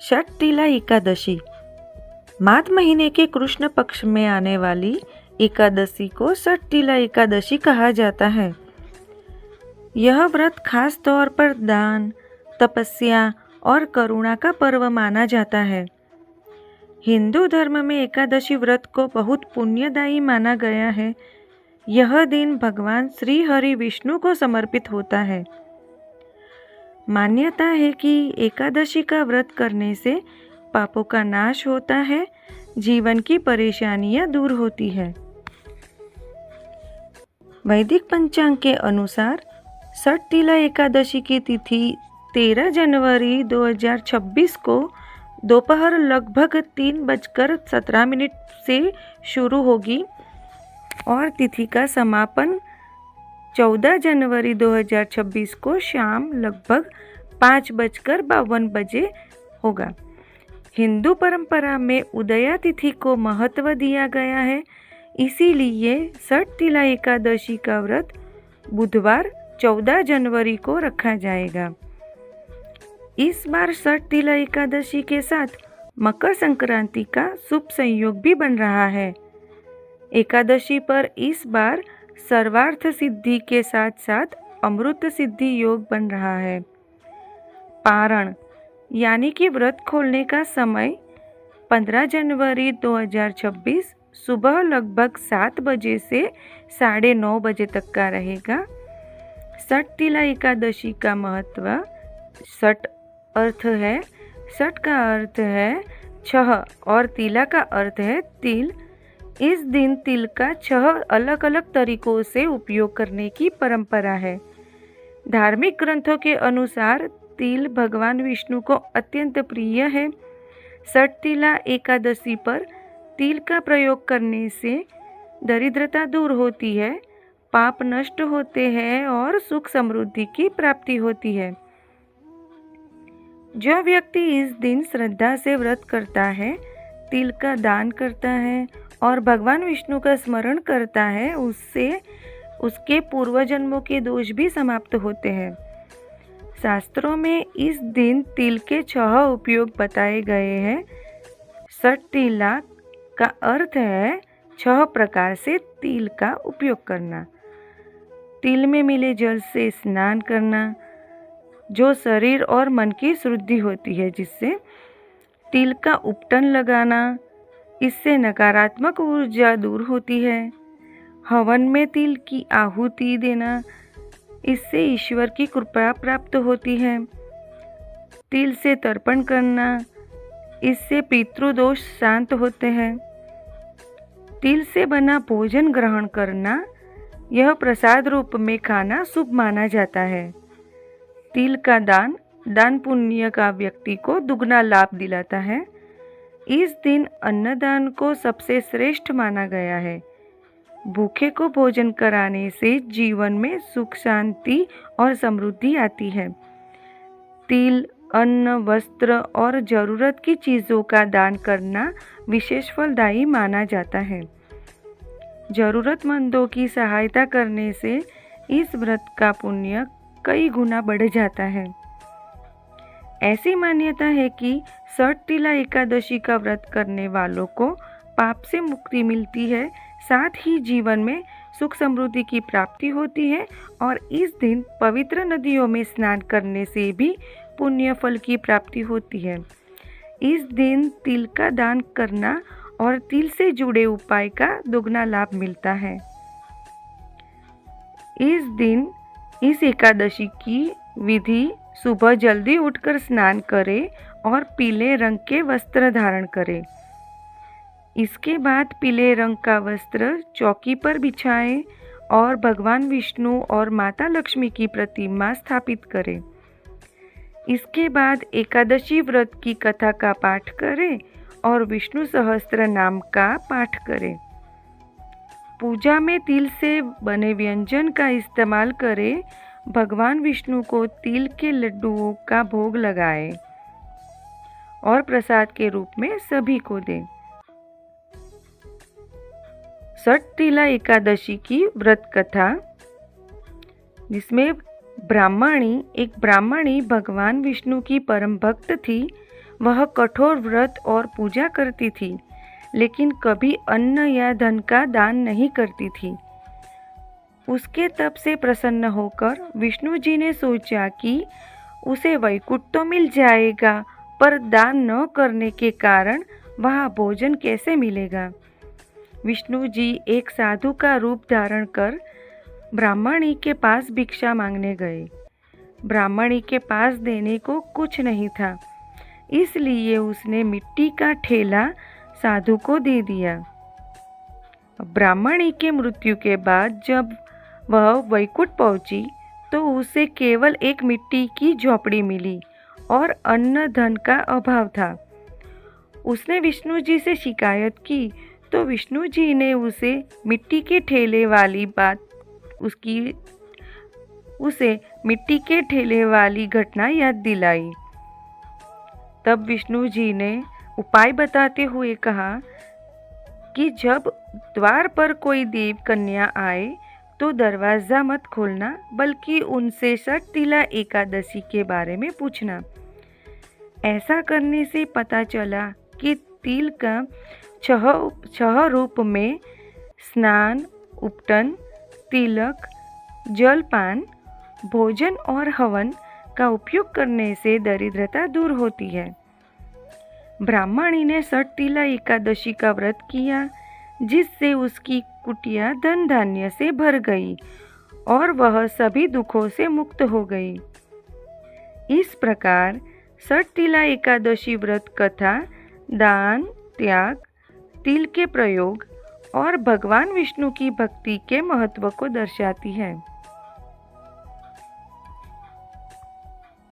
षटतिला एकादशी माघ महीने के कृष्ण पक्ष में आने वाली एकादशी को षटतिला एकादशी कहा जाता है। यह व्रत खास तौर पर दान, तपस्या और करुणा का पर्व माना जाता है। हिंदू धर्म में एकादशी व्रत को बहुत पुण्यदायी माना गया है। यह दिन भगवान श्री हरि विष्णु को समर्पित होता है। मान्यता है कि एकादशी का व्रत करने से पापों का नाश होता है, जीवन की परेशानियां दूर होती है। वैदिक पंचांग के अनुसार षटतिला एकादशी की तिथि 13 जनवरी 2026 को दोपहर लगभग 3:17 से शुरू होगी और तिथि का समापन 14 जनवरी 2026 को शाम लगभग 5:52 बजे होगा। हिंदू परंपरा में उदया तिथि को महत्व दिया गया है, इसीलिए षटतिला एकादशी का व्रत बुधवार 14 जनवरी को रखा जाएगा। इस बार षटतिला एकादशी के साथ मकर संक्रांति का शुभ संयोग भी बन रहा है। एकादशी पर इस बार सर्वार्थ सिद्धि के साथ साथ अमृत सिद्धि योग बन रहा है। पारण यानी कि व्रत खोलने का समय 15 जनवरी 2026 सुबह लगभग 7 बजे से 9:30 बजे तक का रहेगा। षटतिला एकादशी का महत्व षट अर्थ है, षट का अर्थ है 6 और तिला का अर्थ है तिल। इस दिन तिल का 6 अलग अलग तरीकों से उपयोग करने की परंपरा है। धार्मिक ग्रंथों के अनुसार तिल भगवान विष्णु को अत्यंत प्रिय है। षटतिला एकादशी पर तिल का प्रयोग करने से दरिद्रता दूर होती है, पाप नष्ट होते हैं और सुख समृद्धि की प्राप्ति होती है। जो व्यक्ति इस दिन श्रद्धा से व्रत करता है, तिल का दान करता है और भगवान विष्णु का स्मरण करता है, उससे उसके पूर्व जन्मों के दोष भी समाप्त होते हैं। शास्त्रों में इस दिन तिल के 6 उपयोग बताए गए हैं। षटतिला का अर्थ है 6 प्रकार से तिल का उपयोग करना। तिल में मिले जल से स्नान करना, जो शरीर और मन की शुद्धि होती है, जिससे तिल का उपटन लगाना, इससे नकारात्मक ऊर्जा दूर होती है। हवन में तिल की आहुति देना, इससे ईश्वर की कृपा प्राप्त होती है। तिल से तर्पण करना, इससे पितृदोष शांत होते हैं। तिल से बना भोजन ग्रहण करना, यह प्रसाद रूप में खाना शुभ माना जाता है। तिल का दान पुण्य का व्यक्ति को दुगना लाभ दिलाता है। इस दिन अन्नदान को सबसे श्रेष्ठ माना गया है। भूखे को भोजन कराने से जीवन में सुख, शांति और समृद्धि आती है। तिल, अन्न, वस्त्र और जरूरत की चीज़ों का दान करना विशेष फलदायी माना जाता है। जरूरतमंदों की सहायता करने से इस व्रत का पुण्य कई गुना बढ़ जाता है। ऐसी मान्यता है कि षटतिला एकादशी का व्रत करने वालों को पाप से मुक्ति मिलती है, साथ ही जीवन में सुख समृद्धि की प्राप्ति होती है और इस दिन पवित्र नदियों में स्नान करने से भी पुण्य फल की प्राप्ति होती है। इस दिन तिल का दान करना और तिल से जुड़े उपाय का दुगना लाभ मिलता है। इस दिन इस एकादशी की विधि सुबह जल्दी उठकर स्नान करें और पीले रंग के वस्त्र धारण करें। इसके बाद पीले रंग का वस्त्र चौकी पर बिछाएं और भगवान विष्णु और माता लक्ष्मी की प्रतिमा स्थापित करें। इसके बाद एकादशी व्रत की कथा का पाठ करें और विष्णु सहस्त्र नाम का पाठ करें। पूजा में तिल से बने व्यंजन का इस्तेमाल करें। भगवान विष्णु को तिल के लड्डुओं का भोग लगाएं और प्रसाद के रूप में सभी को दें। षटतिला एकादशी की व्रत कथा, जिसमें एक ब्राह्मणी भगवान विष्णु की परम भक्त थी। वह कठोर व्रत और पूजा करती थी, लेकिन कभी अन्न या धन का दान नहीं करती थी। उसके तप से प्रसन्न होकर विष्णु जी ने सोचा कि उसे वैकुंठ तो मिल जाएगा, पर दान न करने के कारण वहाँ भोजन कैसे मिलेगा। विष्णु जी एक साधु का रूप धारण कर ब्राह्मणी के पास भिक्षा मांगने गए। ब्राह्मणी के पास देने को कुछ नहीं था, इसलिए उसने मिट्टी का ठेला साधु को दे दिया। ब्राह्मणी के मृत्यु के बाद जब वह वैकुंठ पहुंची तो उसे केवल एक मिट्टी की झोपड़ी मिली और अन्न धन का अभाव था। उसने विष्णु जी से शिकायत की तो विष्णु जी ने उसे मिट्टी के ठेले वाली मिट्टी के ठेले वाली घटना याद दिलाई। तब विष्णु जी ने उपाय बताते हुए कहा कि जब द्वार पर कोई देव कन्या आए तो दरवाज़ा मत खोलना, बल्कि उनसे षटतिला एकादशी के बारे में पूछना। ऐसा करने से पता चला कि तिल का छह रूप में स्नान, उपटन, तिलक, जलपान, भोजन और हवन का उपयोग करने से दरिद्रता दूर होती है। ब्राह्मणी ने षटतिला एकादशी का व्रत किया, जिससे उसकी कुटिया धन धान्य से भर गई और वह सभी दुखों से मुक्त हो गई। इस प्रकार षटतिला एकादशी व्रत कथा दान, त्याग, तिल के प्रयोग और भगवान विष्णु की भक्ति के महत्व को दर्शाती है।